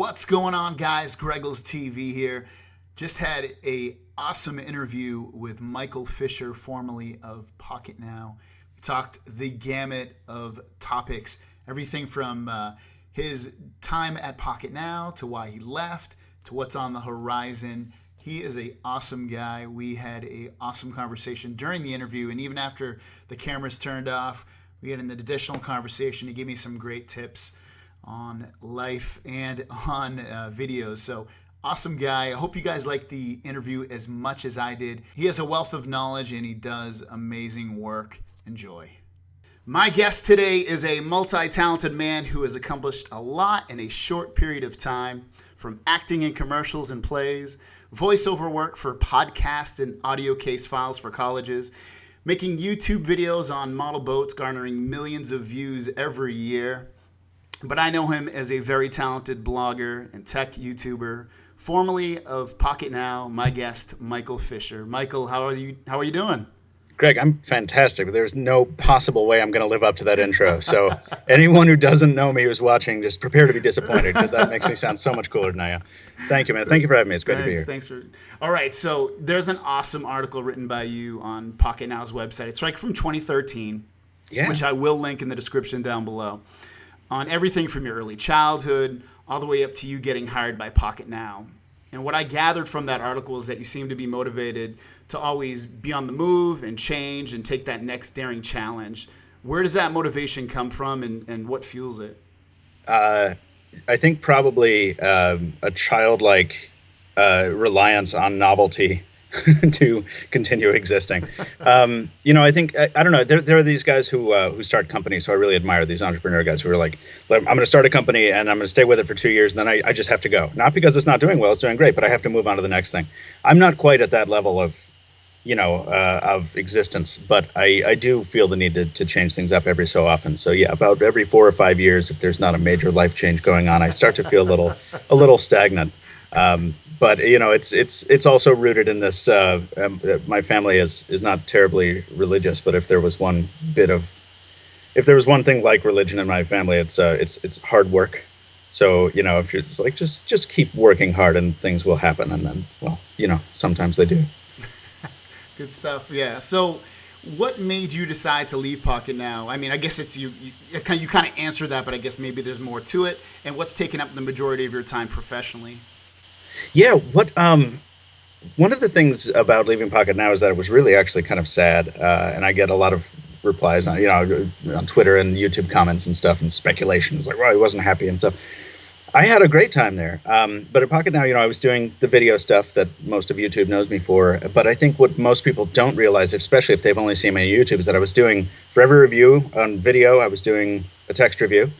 What's going on, guys? GregglesTV here. Just had a awesome interview with Michael Fisher, formerly of PocketNow. We talked the gamut of topics, everything from his time at PocketNow to why he left to what's on the horizon. He is an awesome guy. We had an awesome conversation during the interview, and even after the cameras turned off, we had an additional conversation. He gave me some great tips on life and on videos. So awesome guy. I hope you guys liked the interview as much as I did. He has a wealth of knowledge and he does amazing work. Enjoy. My guest today is a multi-talented man who has accomplished a lot in a short period of time, from acting in commercials and plays, voiceover work for podcast and audio case files for colleges, making YouTube videos on model boats garnering millions of views every year. But I know him as a very talented blogger and tech YouTuber, formerly of PocketNow. My guest, Michael Fisher. Michael, how are you doing? Greg, I'm fantastic. There's no possible way I'm going to live up to that intro. So anyone who doesn't know me who's watching, just prepare to be disappointed, because that makes me sound so much cooler than I am. Thank you, man. Thank you for having me. It's great to be here. Thanks for. All right. So there's an awesome article written by you on PocketNow's website. It's like from 2013, which I will link in the description down below, on everything from your early childhood all the way up to you getting hired by PocketNow. And what I gathered from that article is that you seem to be motivated to always be on the move and change and take that next daring challenge. Where does that motivation come from, and what fuels it? I think probably a childlike reliance on novelty to continue existing. I think, I don't know, there are these guys who start companies who I really admire, these entrepreneur guys who are like, I'm going to start a company and I'm going to stay with it for 2 years and then I just have to go. Not because it's not doing well, it's doing great, but I have to move on to the next thing. I'm not quite at that level of existence, but I do feel the need to change things up every so often. So yeah, about every 4 or 5 years, if there's not a major life change going on, I start to feel a little stagnant. But it's also rooted in this. My family is not terribly religious, but if there was one thing like religion in my family, it's hard work. So if you're just like just keep working hard and things will happen, and then sometimes they do. Good stuff. Yeah. So, what made you decide to leave PocketNow? I mean, I guess it's you kind of answered that, but I guess maybe there's more to it. And what's taken up the majority of your time professionally? Yeah, one of the things about leaving PocketNow is that it was really actually kind of sad, and I get a lot of replies on Twitter and YouTube comments and stuff, and speculations like, well, he wasn't happy and stuff. I had a great time there, but at PocketNow, I was doing the video stuff that most of YouTube knows me for. But I think what most people don't realize, especially if they've only seen me on YouTube, is that I was doing, for every review on video, I was doing a text review,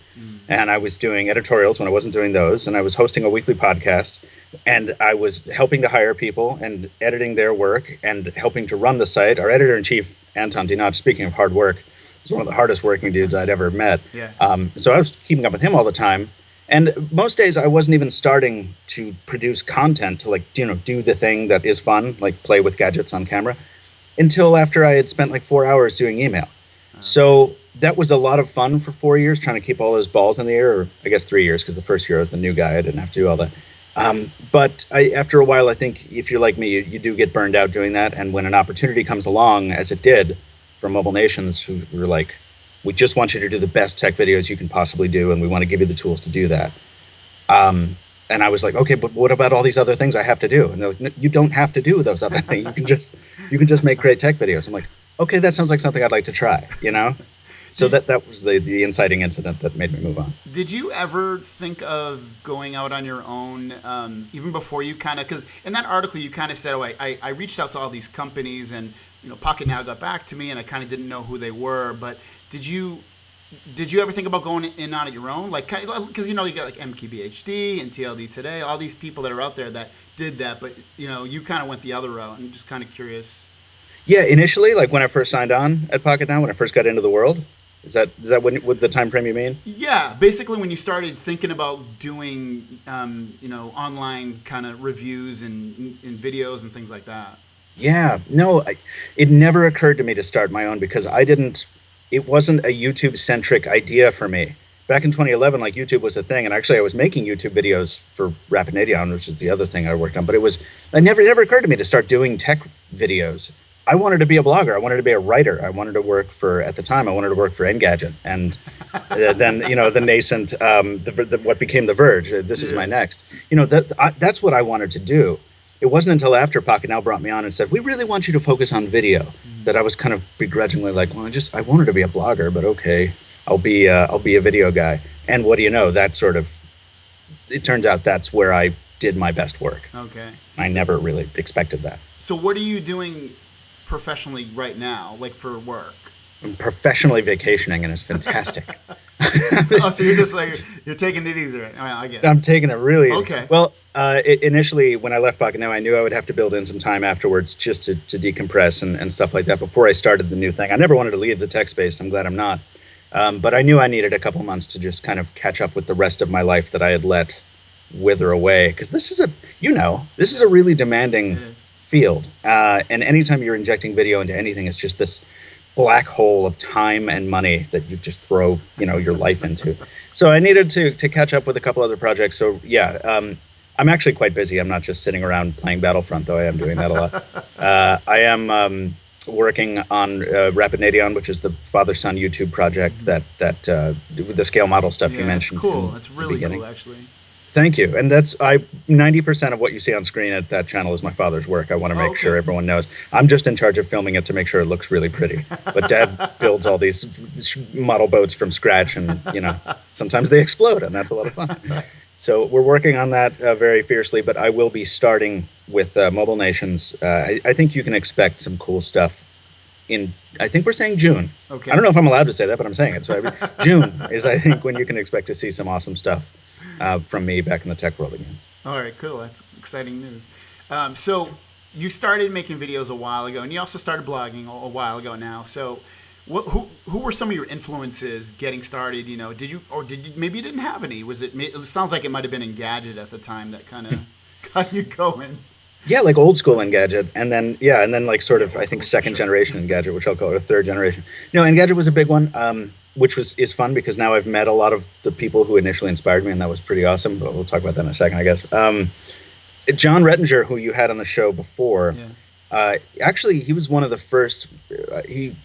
and I was doing editorials when I wasn't doing those, and I was hosting a weekly podcast, and I was helping to hire people and editing their work and helping to run the site. Our editor-in-chief, Anton Dinat, speaking of hard work, was one of the hardest working dudes I'd ever met. Yeah. So I was keeping up with him all the time. And most days I wasn't even starting to produce content to do the thing that is fun, like play with gadgets on camera, until after I had spent 4 hours doing email. So that was a lot of fun for 4 years, trying to keep all those balls in the air, or I guess 3 years, because the first year I was the new guy. I didn't have to do all that. But after a while, I think if you're like me, you do get burned out doing that. And when an opportunity comes along, as it did from Mobile Nations, who were like, we just want you to do the best tech videos you can possibly do, and we want to give you the tools to do that. And I was like, okay, but what about all these other things I have to do? And they're like, no, you don't have to do those other things. You can just make great tech videos. I'm like, okay, that sounds like something I'd like to try, So that was the inciting incident that made me move on. Did you ever think of going out on your own, even before you because in that article you kind of said, I reached out to all these companies and PocketNow got back to me and I kind of didn't know who they were, but did you ever think about going in on it your own? Because you got MKBHD and TLD Today, all these people that are out there that did that, but you kind of went the other route. And just kind of curious. Yeah, initially, when I first signed on at PocketNow, when I first got into the world, is that what the time frame you mean? Yeah, basically when you started thinking about doing online kind of reviews and videos and things like that. Yeah, no, it never occurred to me to start my own because it wasn't a YouTube-centric idea for me. back in 2011, like YouTube was a thing, and actually I was making YouTube videos for Rapid Nadion, which is the other thing I worked on. But it never occurred to me to start doing tech videos. I wanted to be a blogger. I wanted to be a writer. I wanted to work for, at the time, I wanted to work for Engadget, and then the nascent, what became The Verge. This is my next. That's what I wanted to do. It wasn't until after PocketNow brought me on and said, we really want you to focus on video, that I was kind of begrudgingly like, well, I wanted to be a blogger, but okay, I'll be a video guy. And what do you know? It turns out that's where I did my best work. Okay. I never really expected that. So what are you doing professionally right now, like for work? I'm professionally vacationing, and it's fantastic. Oh, so you're taking it easy, right? I guess. I'm taking it really easy. Okay. Well, initially, when I left PocketNow, I knew I would have to build in some time afterwards just to decompress and stuff like that before I started the new thing. I never wanted to leave the tech space. I'm glad I'm not. But I knew I needed a couple months to just kind of catch up with the rest of my life that I had let wither away. Because this is a really demanding field. And anytime you're injecting video into anything, it's just this black hole of time and money that you just throw, your life into. So I needed to catch up with a couple other projects. So yeah, I'm actually quite busy. I'm not just sitting around playing Battlefront, though I am doing that a lot. I am working on Rapid Nadion, which is the father-son YouTube project that the scale model stuff you mentioned. That's cool. That's really cool, actually. Thank you. And 90% of what you see on screen at that channel is my father's work. I want to make sure everyone knows. I'm just in charge of filming it to make sure it looks really pretty. But Dad builds all these model boats from scratch, and sometimes they explode, and that's a lot of fun. So we're working on that very fiercely, but I will be starting with Mobile Nations. I think you can expect some cool stuff I think we're saying June. Okay. I don't know if I'm allowed to say that, but I'm saying it. So June is, I think, when you can expect to see some awesome stuff from me back in the tech world again. All right, cool. That's exciting news. So you started making videos a while ago, and you also started blogging a while ago now. So who were some of your influences getting started? Maybe you didn't have any? It sounds like it might have been Engadget at the time that kind of got you going. Yeah, like old school Engadget, and then like sort of, I think, second generation Engadget, which I'll call it, or third generation. Engadget was a big one, which is fun because now I've met a lot of the people who initially inspired me, and that was pretty awesome. But we'll talk about that in a second, I guess. John Rettinger, who you had on the show before, actually, he was one of the first. He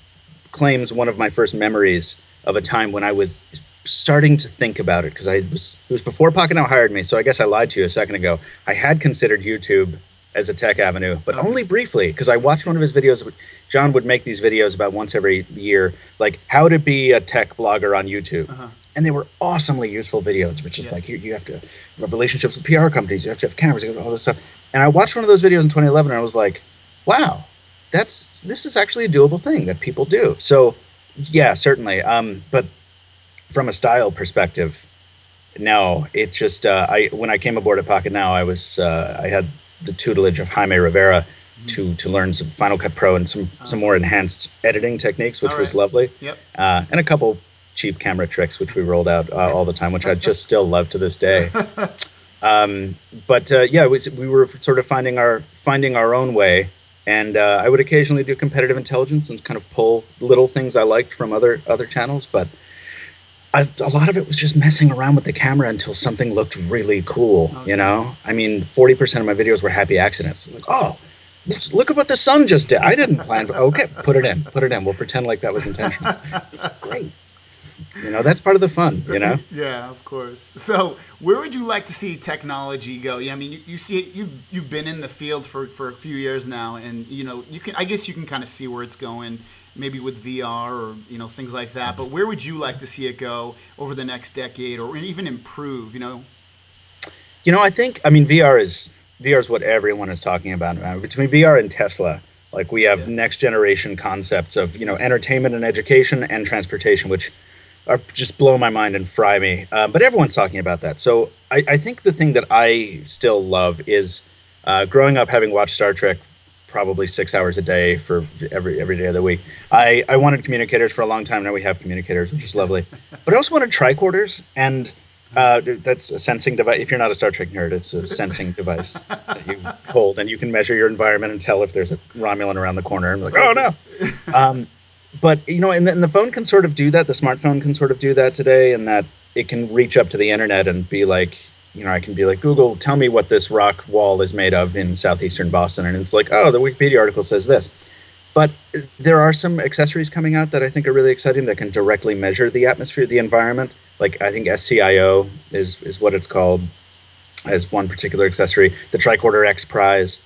claims one of my first memories of a time when I was starting to think about it, because it was before PocketNow hired me. So I guess I lied to you a second ago. I had considered YouTube as a tech avenue, but only briefly, because I watched one of his videos. John would make these videos about once every year, like how to be a tech blogger on YouTube. And they were awesomely useful videos, which is like, you have to have relationships with PR companies, you have to have cameras, all this stuff. And I watched one of those videos in 2011, and I was like, wow, this is actually a doable thing that people do. So yeah, certainly. But from a style perspective, no, it just, when I came aboard at PocketNow, I had the tutelage of Jaime Rivera to learn some Final Cut Pro and some more enhanced editing techniques, which was lovely. Yep. And a couple cheap camera tricks, which we rolled out all the time, which I just still love to this day. We were sort of finding our own way, and I would occasionally do competitive intelligence and kind of pull little things I liked from other channels, but a lot of it was just messing around with the camera until something looked really cool, I mean, 40% of my videos were happy accidents. Like, oh, look at what the sun just did. I didn't plan for, okay, put it in. We'll pretend like that was intentional. Great. That's part of the fun, Yeah, of course. So where would you like to see technology go? I mean, you see it, you've been in the field for a few years now, and I guess you can kind of see where it's going, maybe with VR or things like that. But where would you like to see it go over the next decade, or even improve? I think VR is what everyone is talking about now. Between VR and Tesla, like we have next generation concepts of entertainment and education and transportation, which are just blow my mind and fry me. But everyone's talking about that. So I think the thing that I still love is growing up having watched Star Trek probably 6 hours a day for every day of the week. I wanted communicators for a long time. Now we have communicators, which is lovely. But I also wanted tricorders, and that's a sensing device. If you're not a Star Trek nerd, it's a sensing device that you hold, and you can measure your environment and tell if there's a Romulan around the corner. And like, oh no. But and the phone can sort of do that. The smartphone can sort of do that today, and that it can reach up to the internet and be like, I can be like, Google, tell me what this rock wall is made of in southeastern Boston. And it's like, oh, the Wikipedia article says this. But there are some accessories coming out that I think are really exciting that can directly measure the atmosphere, the environment. Like I think SCIO is what it's called as one particular accessory. The Tricorder X Prize,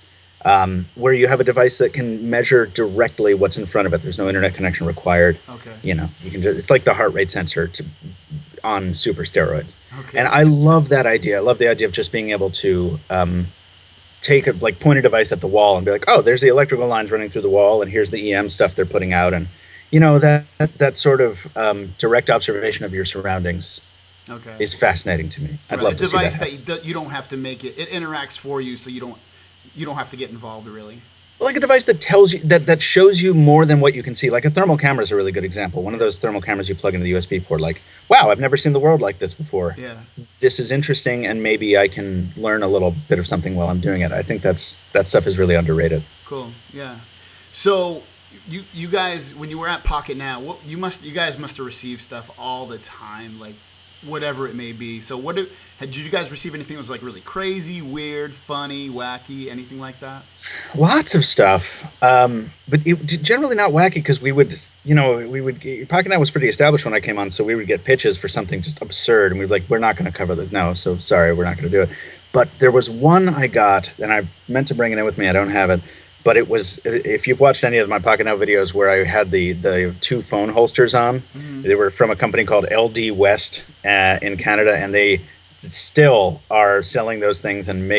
where you have a device that can measure directly what's in front of it. There's no internet connection required. Okay. You can just, it's like the heart rate sensor on super steroids. Okay. And I love that idea. I love the idea of just being able to point a device at the wall and be like, oh, there's the electrical lines running through the wall, and here's the EM stuff they're putting out, and that sort of direct observation of your surroundings is fascinating to me. I'd love to see that. A device that you don't have to make it; it interacts for you, so you don't have to get involved really. Like a device that tells you that shows you more than what you can see. Like a thermal camera is a really good example. One of those thermal cameras you plug into the USB port. Like, wow, I've never seen the world like this before. Yeah, this is interesting, and maybe I can learn a little bit of something while I'm doing it. I think that stuff is really underrated. Cool. Yeah. So you guys, when you were at PocketNow, you guys must have received stuff all the time, like whatever it may be. So did you guys receive anything that was like really crazy, weird, funny, wacky, anything like that? Lots of stuff, but generally not wacky, because PocketNow was pretty established when I came on, so we would get pitches for something just absurd, and we'd be like, we're not going to cover this. No, so sorry, we're not going to do it. But there was one I got, and I meant to bring it in with me. I don't have it. But it was, if you've watched any of my PocketNow videos where I had the two phone holsters on, they were from a company called LD West in Canada, and they still are selling those things and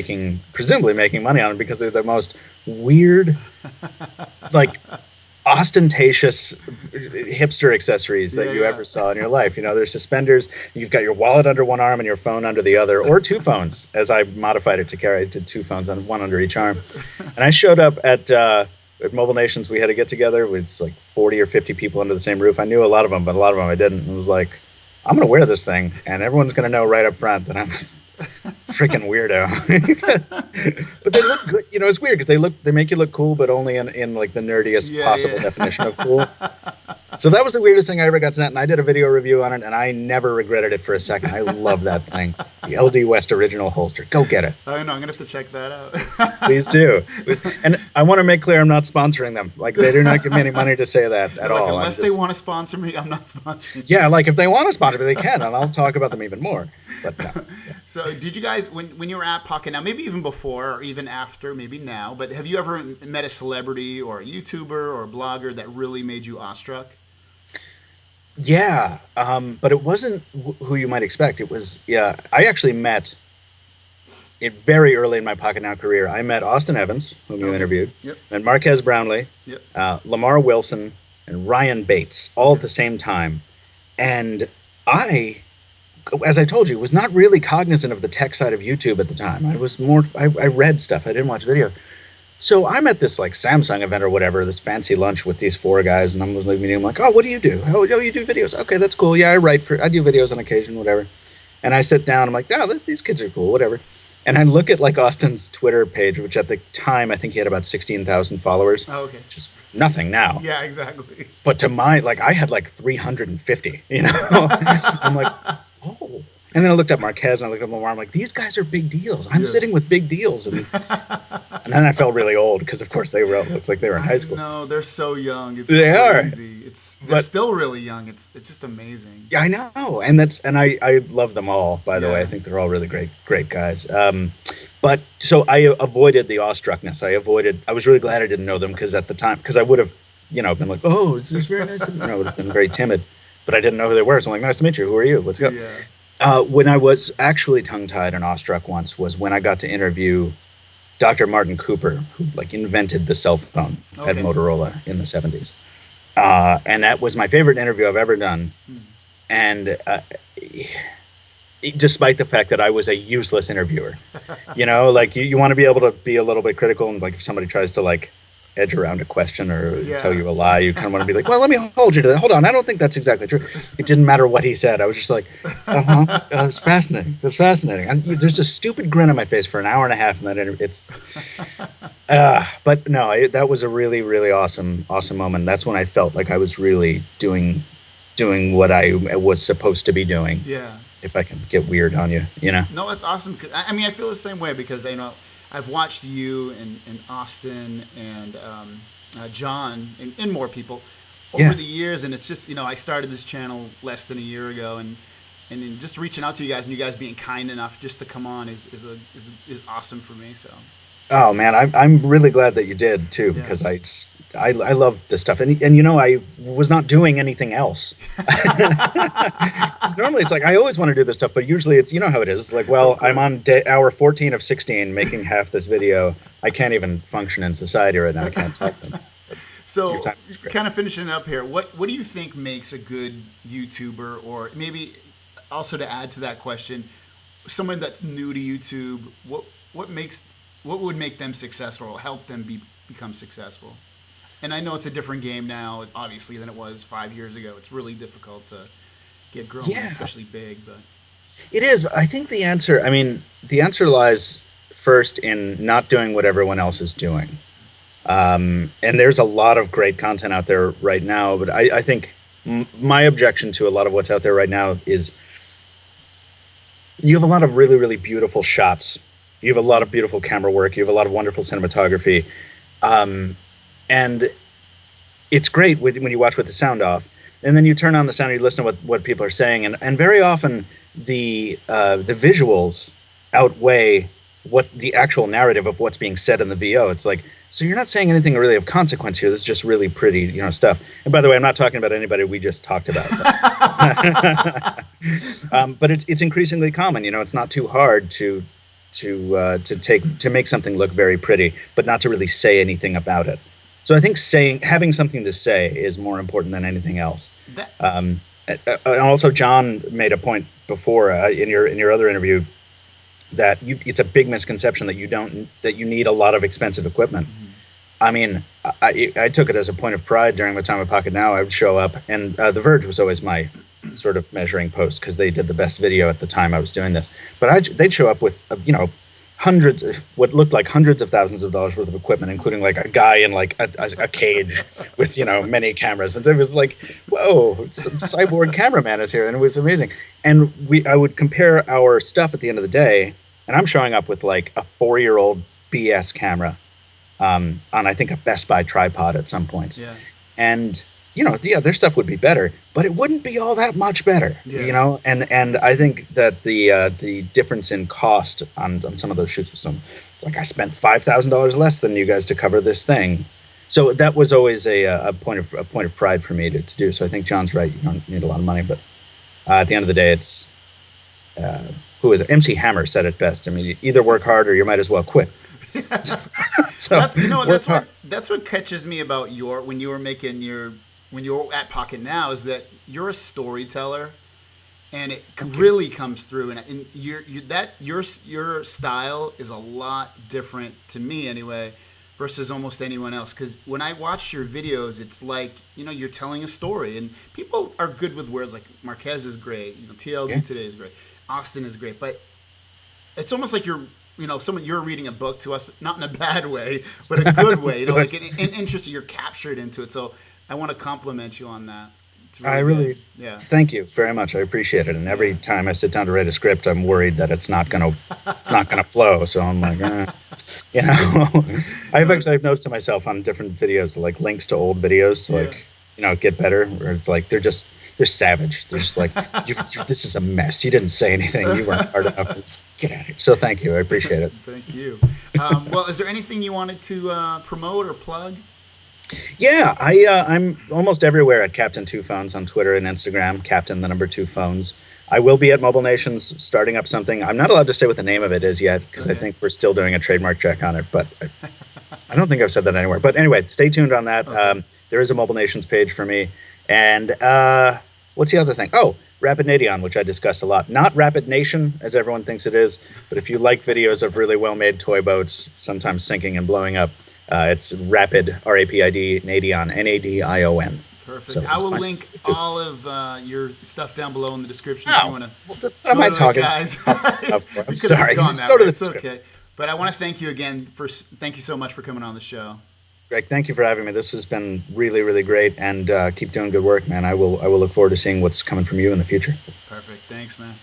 presumably making money on them, because they're the most weird, like ostentatious hipster accessories that you ever saw in your life. There's suspenders, you've got your wallet under one arm and your phone under the other, or two phones, as I modified it to carry. I did two phones, on one under each arm. And I showed up at Mobile Nations. We had to get together with like 40 or 50 people under the same roof. I knew a lot of them, but a lot of them I didn't. And it was like, I'm going to wear this thing, and everyone's going to know right up front that I'm a freaking weirdo. But they look good. It's weird because they make you look cool, but only in like the nerdiest possible definition of cool. So that was the weirdest thing I ever got to that, and I did a video review on it, and I never regretted it for a second. I love that thing. The LD West original holster. Go get it. I know. I'm going to have to check that out. Please do. And I want to make clear I'm not sponsoring them. Like, they do not give me any money to say that at all. Unless they want to sponsor me, I'm not sponsoring. Yeah, like if they want to sponsor me, they can, and I'll talk about them even more. But no. Yeah. So did you guys, when you were at PocketNow, maybe even before or even after, maybe now, but have you ever met a celebrity or a YouTuber or a blogger that really made you awestruck? Yeah, but it wasn't who you might expect. It was, I actually met it very early in my PocketNow career. I met Austin Evans, whom you interviewed, and Marquez Brownlee, Lamar Wilson, and Ryan Bates, all at the same time. And I, as I told you, was not really cognizant of the tech side of YouTube at the time. I was more, I read stuff. I didn't watch video. So I'm at this like Samsung event or whatever, this fancy lunch with these four guys, and I'm like, oh, what do you do? Oh, you do videos? Okay, that's cool. Yeah, I do videos on occasion, whatever. And I sit down, I'm like, oh, these kids are cool, whatever. And I look at like Austin's Twitter page, which at the time I think he had about 16,000 followers. Oh, okay. Which is nothing now. Yeah, exactly. But to I had like 350, I'm like, oh. And then I looked at Marquez and I looked at Lamar. I'm like, these guys are big deals. I'm sitting with big deals. And then I felt really old because, of course, they looked like they were in high school. No, they're so young. It's they crazy. They're still really young. It's just amazing. Yeah, I know. And I love them all, by the way. I think they're all really great guys. But so I avoided the awestruckness. I was really glad I didn't know them, because at the time, because I would have, been like, oh, it's very nice to meet you. I would have been very timid. But I didn't know who they were. So I'm like, nice to meet you. Who are you? Let's go. Yeah. When I was actually tongue-tied and awestruck once was when I got to interview Dr. Martin Cooper, who invented the cell phone at Motorola in the 70s. And that was my favorite interview I've ever done. And despite the fact that I was a useless interviewer, you want to be able to be a little bit critical, and if somebody tries to edge around a question or tell you a lie, you kind of want to be like, well, let me hold you to that. Hold on, I don't think that's exactly true. It didn't matter what he said. I was just like, that's fascinating. That's fascinating. And there's a stupid grin on my face for an hour and a half in that interview. But no, that was a really, really awesome moment. That's when I felt like I was really doing what I was supposed to be doing. Yeah. if I can get weird on you, you know. No, that's awesome. I mean, I feel the same way because I've watched you and Austin and John and more people over Yeah. the years, and it's just I started this channel less than a year ago, and then just reaching out to you guys and you guys being kind enough just to come on is awesome for me. So Oh man, I'm really glad that you did too, yeah. because I love this stuff, and I was not doing anything else. 'Cause normally it's like I always want to do this stuff, but usually it's how it is. Like, Of well, I'm course. on hour 14 of 16 making half this video. I can't even function in society right now. I can't talk to them. But your So, time is great. kind of finishing up here, what do you think makes a good YouTuber, or maybe also to add to that question, someone that's new to YouTube, what would make them successful or help them become successful? And I know it's a different game now, obviously, than it was 5 years ago. It's really difficult to get growing, Yeah, especially big. But it is. But I think the answer lies first in not doing what everyone else is doing. And there's a lot of great content out there right now, but I think my objection to a lot of what's out there right now is you have a lot of really, really beautiful shots. You have a lot of beautiful camera work. You have a lot of wonderful cinematography. Um, and it's great when you watch with the sound off. And then you turn on the sound and you listen to what people are saying. And very often the visuals outweigh what the actual narrative of what's being said in the VO. It's like, so you're not saying anything really of consequence here. This is just really pretty, stuff. And by the way, I'm not talking about anybody we just talked about. But it's increasingly common. It's not too hard to make something look very pretty, but not to really say anything about it. So I think having something to say is more important than anything else. that And also, John made a point before in your other interview that it's a big misconception that you need a lot of expensive equipment. I mean, I took it as a point of pride during my time at PocketNow. I would show up, and The Verge was always my sort of measuring post because they did the best video at the time I was doing this. But they'd show up with what looked like hundreds of thousands of dollars worth of equipment, including like a guy in like a cage with many cameras, and it was like, whoa, some cyborg cameraman is here, and it was amazing. And I would compare our stuff at the end of the day, and I'm showing up with like a 4-year-old BS camera on I think a Best Buy tripod at some points. yeah, And their stuff would be better, but it wouldn't be all that much better. yeah. And I think that the difference in cost on some of those shoots was it's like I spent $5,000 less than you guys to cover this thing. So that was always a point of pride for me to do. So I think John's right. You don't need a lot of money, but at the end of the day, it's who is it? MC Hammer said it best. I mean, you either work hard or you might as well quit. So work hard. That's what catches me about when you were at Pocket Now is that you're a storyteller, and it really comes through. And your style is a lot different to me anyway, versus almost anyone else. Because when I watch your videos, it's like you're telling a story, and people are good with words. Like Marquez is great, TLD today is great, Austin is great, but it's almost like you're reading a book to us, but not in a bad way, but a good way. Like an interest, you're captured into it. So I want to compliment you on that. It's I really really good. Yeah. thank you very much. I appreciate it. And every time I sit down to write a script, I'm worried that it's not gonna flow. So I'm like, I've notes to myself on different videos, like links to old videos to get better. Where it's like they're savage. They're just like, this is a mess. You didn't say anything. You weren't hard enough. Just get out of here. So thank you. I appreciate it. Thank you. Well, is there anything you wanted to promote or plug? Yeah, I'm almost everywhere at Captain Two Phones on Twitter and Instagram. Captain the number 2 phones. I will be at Mobile Nations starting up something. I'm not allowed to say what the name of it is yet because I think we're still doing a trademark check on it. But I don't think I've said that anywhere. But anyway, stay tuned on that. Okay. There is a Mobile Nations page for me. And what's the other thing? Oh, Rapid Nation, which I discussed a lot. Not Rapid Nation, as everyone thinks it is. But if you like videos of really well-made toy boats, sometimes sinking and blowing up, it's Rapid, R-A-P-I-D, Nadion, N-A-D-I-O-N. Perfect. So I will link all of your stuff down below in the description if you want to. What am I talking? Guys. I'm sorry. Gone Just that go way. to the It's description. okay. But I want to thank you again thank you so much for coming on the show. Greg, thank you for having me. This has been really, really great, and keep doing good work, man. I will look forward to seeing what's coming from you in the future. Perfect. Thanks, man.